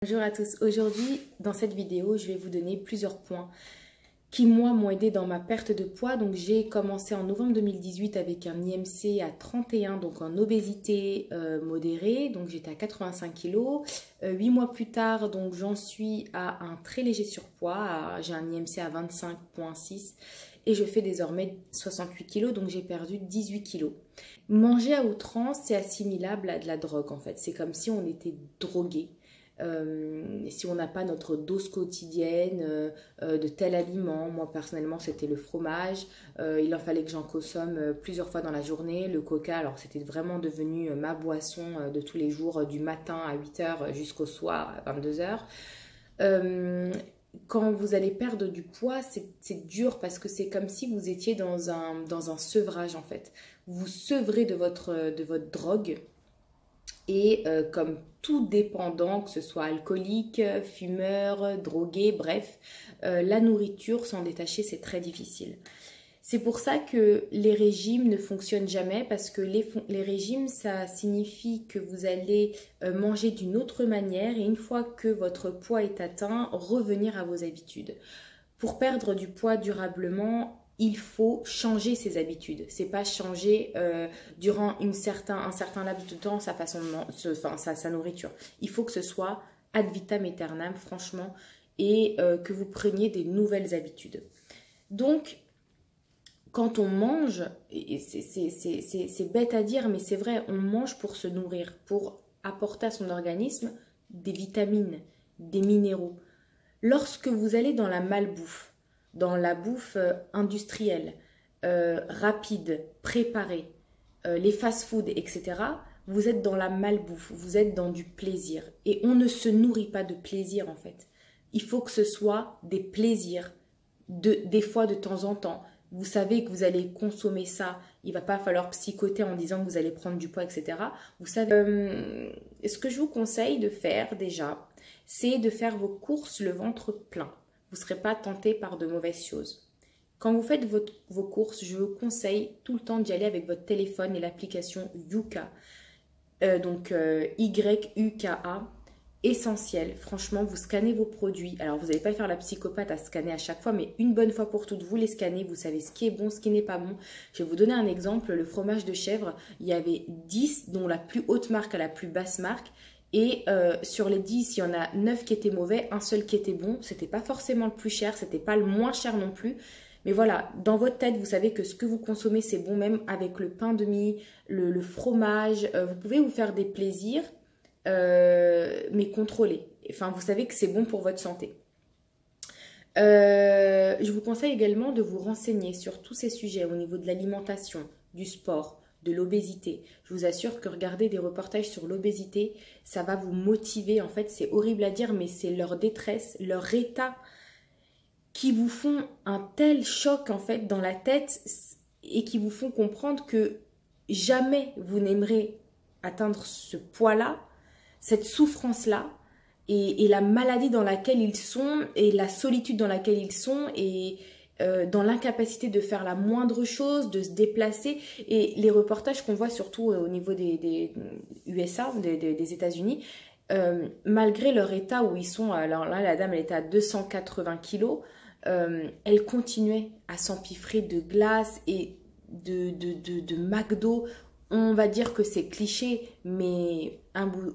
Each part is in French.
Bonjour à tous, aujourd'hui dans cette vidéo je vais vous donner plusieurs points qui moi m'ont aidé dans ma perte de poids. Donc j'ai commencé en novembre 2018 avec un IMC à 31, donc en obésité modérée, donc j'étais à 85 kg. 8 mois plus tard, donc j'en suis à un très léger surpoids, j'ai un IMC à 25,6 et je fais désormais 68 kg, donc j'ai perdu 18 kg. Manger à outrance, c'est assimilable à de la drogue en fait, c'est comme si on était drogué. Si on n'a pas notre dose quotidienne de tel aliment, moi personnellement c'était le fromage, il en fallait que j'en consomme plusieurs fois dans la journée, le coca, alors c'était vraiment devenu ma boisson de tous les jours, du matin à 8 h jusqu'au soir à 22 h. Quand vous allez perdre du poids, c'est dur parce que c'est comme si vous étiez dans un sevrage en fait. Vous sevrez de votre drogue. Et comme tout dépendant, que ce soit alcoolique, fumeur, drogué, bref, la nourriture, s'en détacher, c'est très difficile. C'est pour ça que les régimes ne fonctionnent jamais, parce que les régimes, ça signifie que vous allez manger d'une autre manière et une fois que votre poids est atteint, revenir à vos habitudes. Pour perdre du poids durablement, il faut changer ses habitudes. C'est pas changer durant un certain laps de temps sa façon de sa nourriture. Il faut que ce soit ad vitam aeternam, franchement, et que vous preniez des nouvelles habitudes. Donc, quand on mange, et c'est bête à dire, mais c'est vrai, on mange pour se nourrir, pour apporter à son organisme des vitamines, des minéraux. Lorsque vous allez dans la malbouffe, dans la bouffe industrielle, rapide, préparée, les fast-foods, etc., vous êtes dans la malbouffe, vous êtes dans du plaisir. Et on ne se nourrit pas de plaisir en fait. Il faut que ce soit des plaisirs, des fois de temps en temps. Vous savez que vous allez consommer ça, il ne va pas falloir psychoter en disant que vous allez prendre du poids, etc. Vous savez, ce que je vous conseille de faire déjà, c'est de faire vos courses le ventre plein. Vous ne serez pas tenté par de mauvaises choses. Quand vous faites vos courses, je vous conseille tout le temps d'y aller avec votre téléphone et l'application Yuka. Y-U-K-A. Essentiel. Franchement, vous scannez vos produits. Alors, vous n'allez pas faire la psychopathe à scanner à chaque fois, mais une bonne fois pour toutes, vous les scannez. Vous savez ce qui est bon, ce qui n'est pas bon. Je vais vous donner un exemple. Le fromage de chèvre, il y avait 10, dont la plus haute marque à la plus basse marque. Et sur les 10, il y en a 9 qui étaient mauvais, un seul qui était bon. C'était pas forcément le plus cher, c'était pas le moins cher non plus. Mais voilà, dans votre tête, vous savez que ce que vous consommez, c'est bon, même avec le pain de mie, le fromage. Vous pouvez vous faire des plaisirs, mais contrôlés. Enfin, vous savez que c'est bon pour votre santé. Je vous conseille également de vous renseigner sur tous ces sujets au niveau de l'alimentation, du sport, de l'obésité. Je vous assure que regarder des reportages sur l'obésité, ça va vous motiver. En fait, c'est horrible à dire, mais c'est leur détresse, leur état qui vous font un tel choc en fait dans la tête et qui vous font comprendre que jamais vous n'aimerez atteindre ce poids-là, cette souffrance-là, et la maladie dans laquelle ils sont, et la solitude dans laquelle ils sont, et dans l'incapacité de faire la moindre chose, de se déplacer. Et les reportages qu'on voit surtout au niveau des USA, des États-Unis, malgré leur état où ils sont, alors là la dame elle était à 280 kg, elle continuait à s'empiffrer de glace et de McDo. On va dire que c'est cliché, mais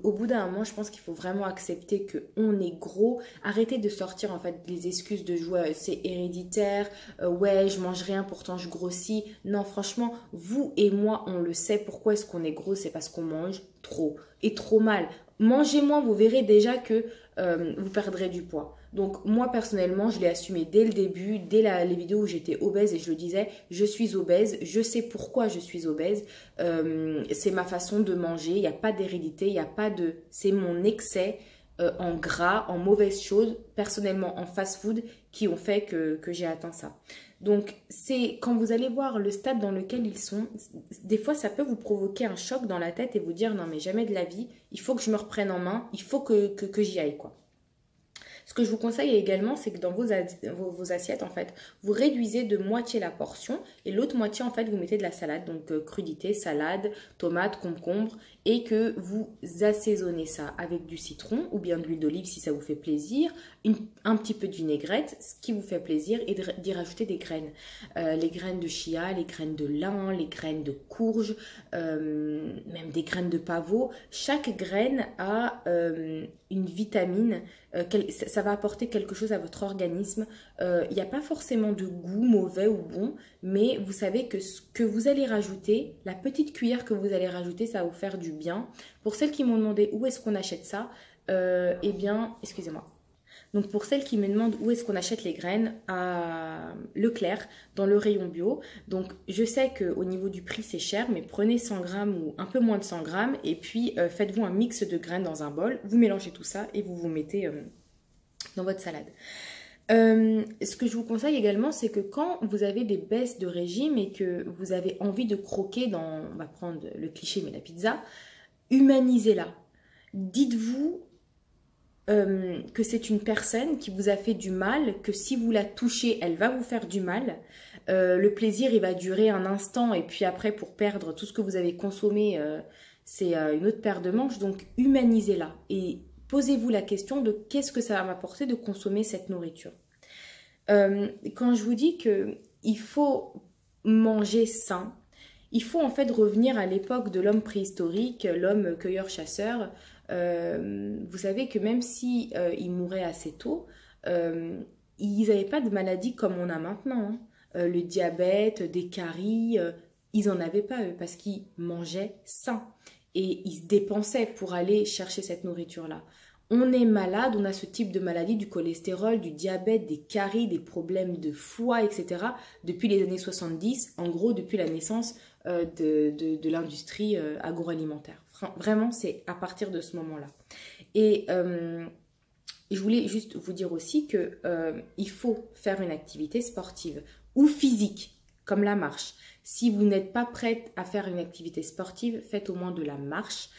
au bout d'un moment, je pense qu'il faut vraiment accepter qu'on est gros. Arrêtez de sortir en fait les excuses de jouer, c'est héréditaire, ouais, je mange rien, pourtant je grossis. Non, franchement, vous et moi, on le sait. Pourquoi est-ce qu'on est gros? C'est parce qu'on mange trop et trop mal. Mangez moins, vous verrez déjà que vous perdrez du poids. Donc moi personnellement, je l'ai assumé dès le début, dès les vidéos où j'étais obèse, et je le disais, je suis obèse, je sais pourquoi je suis obèse, c'est ma façon de manger, il n'y a pas d'hérédité, il n'y a pas de... c'est mon excès en gras, en mauvaises choses, personnellement en fast-food, qui ont fait que j'ai atteint ça. Donc c'est quand vous allez voir le stade dans lequel ils sont, des fois ça peut vous provoquer un choc dans la tête et vous dire non mais jamais de la vie, il faut que je me reprenne en main, il faut que j'y aille quoi. Ce que je vous conseille également, c'est que dans vos assiettes, en fait, vous réduisez de moitié la portion et l'autre moitié, en fait, vous mettez de la salade, donc crudité, salade, tomate, concombre, et que vous assaisonnez ça avec du citron ou bien de l'huile d'olive si ça vous fait plaisir, un petit peu de vinaigrette, ce qui vous fait plaisir, et d'y rajouter des graines. Les graines de chia, les graines de lin, les graines de courge, même des graines de pavot. Chaque graine a une vitamine, ça va apporter quelque chose à votre organisme. Il n'y a pas forcément de goût mauvais ou bon, mais vous savez que ce que vous allez rajouter, la petite cuillère que vous allez rajouter, ça va vous faire du bien. Pour celles qui m'ont demandé où est-ce qu'on achète ça, eh bien, excusez-moi. Donc pour celles qui me demandent où est-ce qu'on achète les graines, à Leclerc, dans le rayon bio. Donc je sais qu'au niveau du prix c'est cher, mais prenez 100 grammes ou un peu moins de 100 grammes et puis faites-vous un mix de graines dans un bol. Vous mélangez tout ça et vous vous mettez dans votre salade. Ce que je vous conseille également, c'est que quand vous avez des baisses de régime et que vous avez envie de croquer dans, on va prendre le cliché, mais la pizza, humanisez-la. Dites-vous que c'est une personne qui vous a fait du mal, que si vous la touchez, elle va vous faire du mal. Le plaisir, il va durer un instant et puis après, pour perdre tout ce que vous avez consommé, c'est une autre paire de manches. Donc, humanisez-la et posez-vous la question de qu'est-ce que ça va m'apporter de consommer cette nourriture. Quand je vous dis qu'il faut manger sain, il faut en fait revenir à l'époque de l'homme préhistorique, l'homme cueilleur-chasseur. Vous savez que même si ils mouraient assez tôt, ils n'avaient pas de maladies comme on a maintenant. Hein. Le diabète, des caries, ils n'en avaient pas eux parce qu'ils mangeaient sain et ils se dépensaient pour aller chercher cette nourriture-là. On est malade, on a ce type de maladie, du cholestérol, du diabète, des caries, des problèmes de foie, etc. depuis les années 70, en gros depuis la naissance de l'industrie agroalimentaire. Vraiment, c'est à partir de ce moment-là. Et je voulais juste vous dire aussi qu'il faut faire une activité sportive ou physique, comme la marche. Si vous n'êtes pas prête à faire une activité sportive, faites au moins de la marche.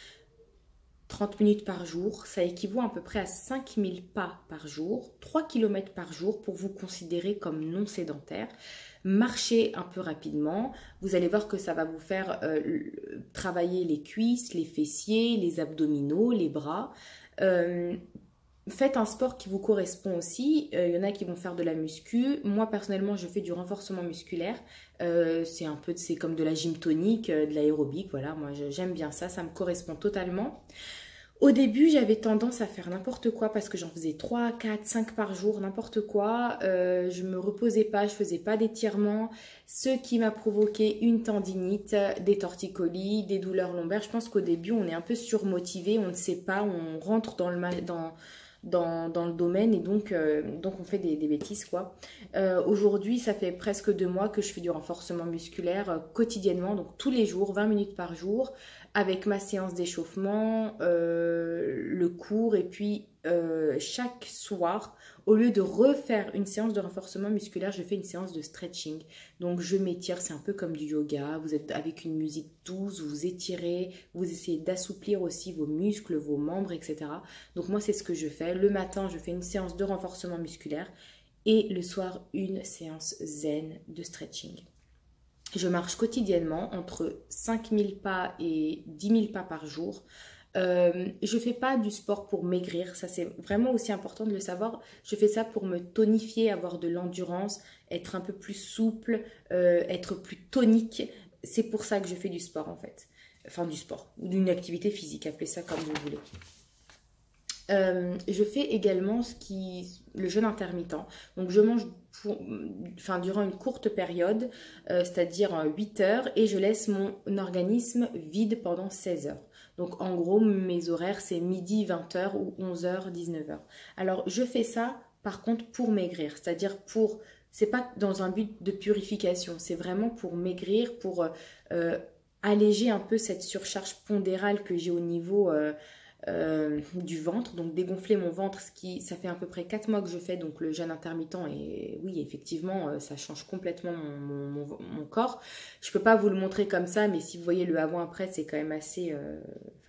30 minutes par jour, ça équivaut à peu près à 5000 pas par jour, 3 km par jour pour vous considérer comme non sédentaire. Marchez un peu rapidement, vous allez voir que ça va vous faire travailler les cuisses, les fessiers, les abdominaux, les bras. Faites un sport qui vous correspond aussi. Il y en a qui vont faire de la muscu. Moi, personnellement, je fais du renforcement musculaire. C'est comme de la gym tonique, de l'aérobic. Voilà, moi, j'aime bien ça. Ça me correspond totalement. Au début, j'avais tendance à faire n'importe quoi parce que j'en faisais 3, 4, 5 par jour, n'importe quoi. Je me reposais pas, je faisais pas d'étirements, ce qui m'a provoqué une tendinite, des torticolis, des douleurs lombaires. Je pense qu'au début, on est un peu surmotivé, on ne sait pas, on rentre dans le domaine et donc on fait des bêtises quoi. Aujourd'hui, ça fait presque 2 mois que je fais du renforcement musculaire quotidiennement, donc tous les jours, 20 minutes par jour, avec ma séance d'échauffement, le cours et puis chaque soir, au lieu de refaire une séance de renforcement musculaire, je fais une séance de stretching. Donc je m'étire, c'est un peu comme du yoga, vous êtes avec une musique douce, vous étirez, vous essayez d'assouplir aussi vos muscles, vos membres, etc. Donc moi c'est ce que je fais. Le matin, je fais une séance de renforcement musculaire et le soir, une séance zen de stretching. Je marche quotidiennement entre 5000 pas et 10 000 pas par jour. Je ne fais pas du sport pour maigrir, ça c'est vraiment aussi important de le savoir. Je fais ça pour me tonifier, avoir de l'endurance, être un peu plus souple, être plus tonique. C'est pour ça que je fais du sport en fait. Enfin du sport, ou d'une activité physique, appelez ça comme vous voulez. Je fais également le jeûne intermittent. Donc je mange durant une courte période, c'est-à-dire 8 heures, et je laisse mon organisme vide pendant 16 heures. Donc en gros, mes horaires, c'est midi, 20h ou 11h, 19h. Alors je fais ça par contre pour maigrir, c'est-à-dire c'est pas dans un but de purification, c'est vraiment pour maigrir, pour alléger un peu cette surcharge pondérale que j'ai au niveau du ventre, donc dégonfler mon ventre, ça fait à peu près 4 mois que je fais donc le jeûne intermittent et oui effectivement ça change complètement mon corps. Je peux pas vous le montrer comme ça, mais si vous voyez le avant-après c'est quand même assez,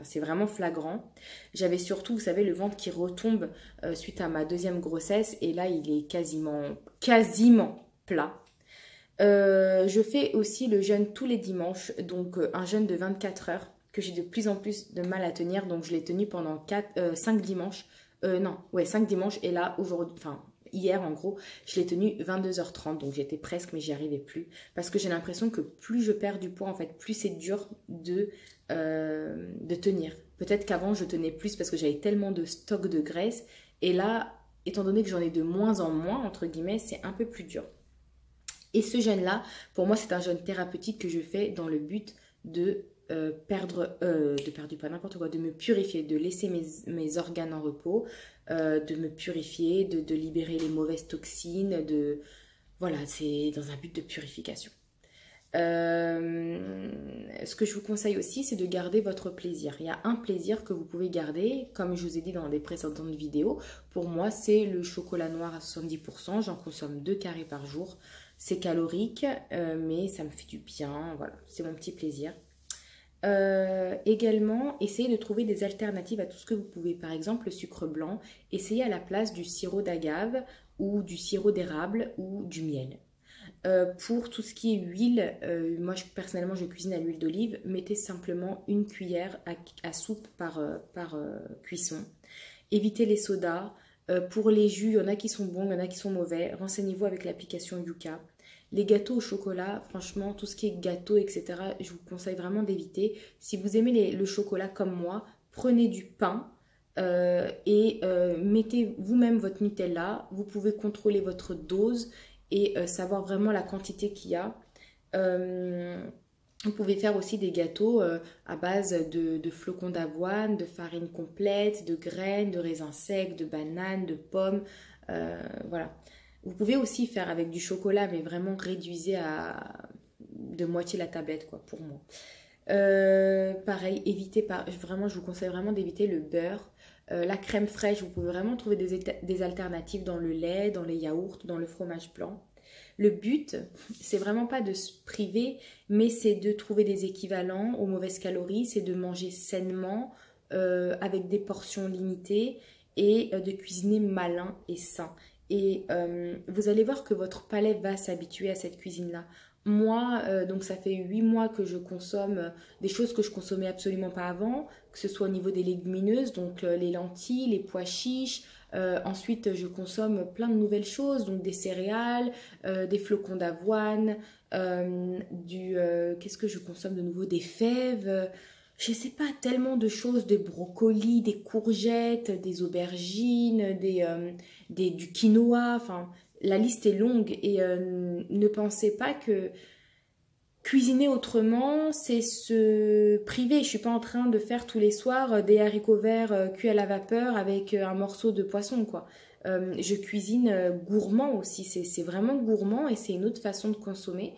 c'est vraiment flagrant. J'avais surtout, vous savez, le ventre qui retombe suite à ma deuxième grossesse et là il est quasiment plat. Je fais aussi le jeûne tous les dimanches, donc un jeûne de 24 heures que j'ai de plus en plus de mal à tenir, donc je l'ai tenu pendant 5 dimanches, 5 dimanches, et là, aujourd'hui, enfin, hier en gros, je l'ai tenu 22h30, donc j'étais presque, mais j'y arrivais plus, parce que j'ai l'impression que plus je perds du poids, en fait, plus c'est dur de tenir. Peut-être qu'avant, je tenais plus parce que j'avais tellement de stock de graisse, et là, étant donné que j'en ai de moins en moins, entre guillemets, c'est un peu plus dur. Et ce jeûne-là, pour moi, c'est un jeûne thérapeutique que je fais dans le but de perdre du poids, n'importe quoi, de me purifier, de laisser mes organes en repos, de me purifier, de libérer les mauvaises toxines, voilà, c'est dans un but de purification. Ce que je vous conseille aussi, c'est de garder votre plaisir. Il y a un plaisir que vous pouvez garder, comme je vous ai dit dans les précédentes vidéos. Pour moi, c'est le chocolat noir à 70%. J'en consomme 2 carrés par jour. C'est calorique, mais ça me fait du bien. Voilà, c'est mon petit plaisir. Également, essayez de trouver des alternatives à tout ce que vous pouvez. Par exemple, le sucre blanc. Essayez à la place du sirop d'agave ou du sirop d'érable ou du miel. Pour tout ce qui est huile, moi personnellement je cuisine à l'huile d'olive. Mettez simplement une cuillère à soupe par cuisson. Évitez les sodas. Pour les jus, il y en a qui sont bons, il y en a qui sont mauvais. Renseignez-vous avec l'application Yuka. Les gâteaux au chocolat, franchement, tout ce qui est gâteau, etc., je vous conseille vraiment d'éviter. Si vous aimez le chocolat comme moi, prenez du pain et mettez vous-même votre Nutella. Vous pouvez contrôler votre dose et savoir vraiment la quantité qu'il y a. Vous pouvez faire aussi des gâteaux à base de flocons d'avoine, de farine complète, de graines, de raisins secs, de bananes, de pommes. Voilà. Vous pouvez aussi faire avec du chocolat, mais vraiment réduisez de moitié la tablette, quoi, pour moi. Pareil, vraiment, je vous conseille vraiment d'éviter le beurre. La crème fraîche, vous pouvez vraiment trouver des alternatives dans le lait, dans les yaourts, dans le fromage blanc. Le but, c'est vraiment pas de se priver, mais c'est de trouver des équivalents aux mauvaises calories, c'est de manger sainement, avec des portions limitées et de cuisiner malin et sain. Et vous allez voir que votre palais va s'habituer à cette cuisine-là. Moi, donc ça fait 8 mois que je consomme des choses que je consommais absolument pas avant, que ce soit au niveau des légumineuses, donc les lentilles, les pois chiches. Ensuite, je consomme plein de nouvelles choses, donc des céréales, des flocons d'avoine, qu'est-ce que je consomme de nouveau? Des fèves, je sais pas, tellement de choses, des brocolis, des courgettes, des aubergines, du quinoa, enfin, la liste est longue et ne pensez pas que cuisiner autrement, c'est se priver. Je suis pas en train de faire tous les soirs des haricots verts cuits à la vapeur avec un morceau de poisson, quoi. Je cuisine gourmand aussi, c'est vraiment gourmand et c'est une autre façon de consommer.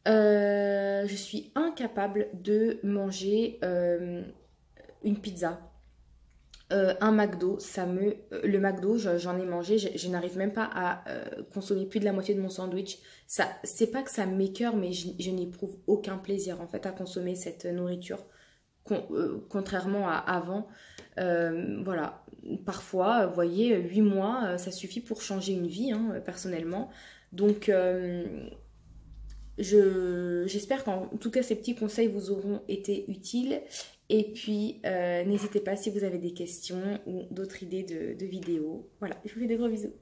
Je suis incapable de manger une pizza. Un McDo, le McDo, j'en ai mangé, je n'arrive même pas à consommer plus de la moitié de mon sandwich. C'est pas que ça m'écœure, mais je n'éprouve aucun plaisir en fait à consommer cette nourriture, contrairement à avant. Voilà, parfois, vous voyez, 8 mois, ça suffit pour changer une vie, hein, personnellement. Donc, j'espère qu'en tout cas, ces petits conseils vous auront été utiles. Et puis, n'hésitez pas si vous avez des questions ou d'autres idées de vidéos. Voilà, je vous fais de gros bisous.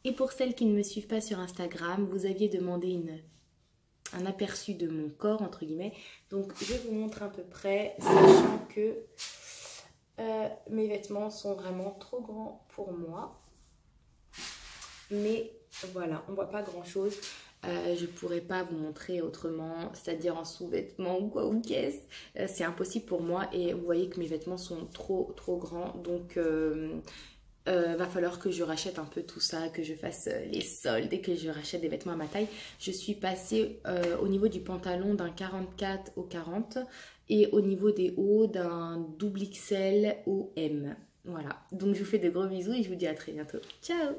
Et pour celles qui ne me suivent pas sur Instagram, vous aviez demandé un aperçu de mon corps, entre guillemets. Donc, je vous montre à peu près, sachant que mes vêtements sont vraiment trop grands pour moi. Mais voilà, on ne voit pas grand-chose. Je pourrais pas vous montrer autrement, c'est-à-dire en sous-vêtements ou quoi ou qu'est-ce. C'est impossible pour moi et vous voyez que mes vêtements sont trop grands, donc va falloir que je rachète un peu tout ça, que je fasse les soldes et que je rachète des vêtements à ma taille. Je suis passée au niveau du pantalon d'un 44 au 40 et au niveau des hauts d'un double XL au M. Voilà, donc je vous fais de gros bisous et je vous dis à très bientôt. Ciao!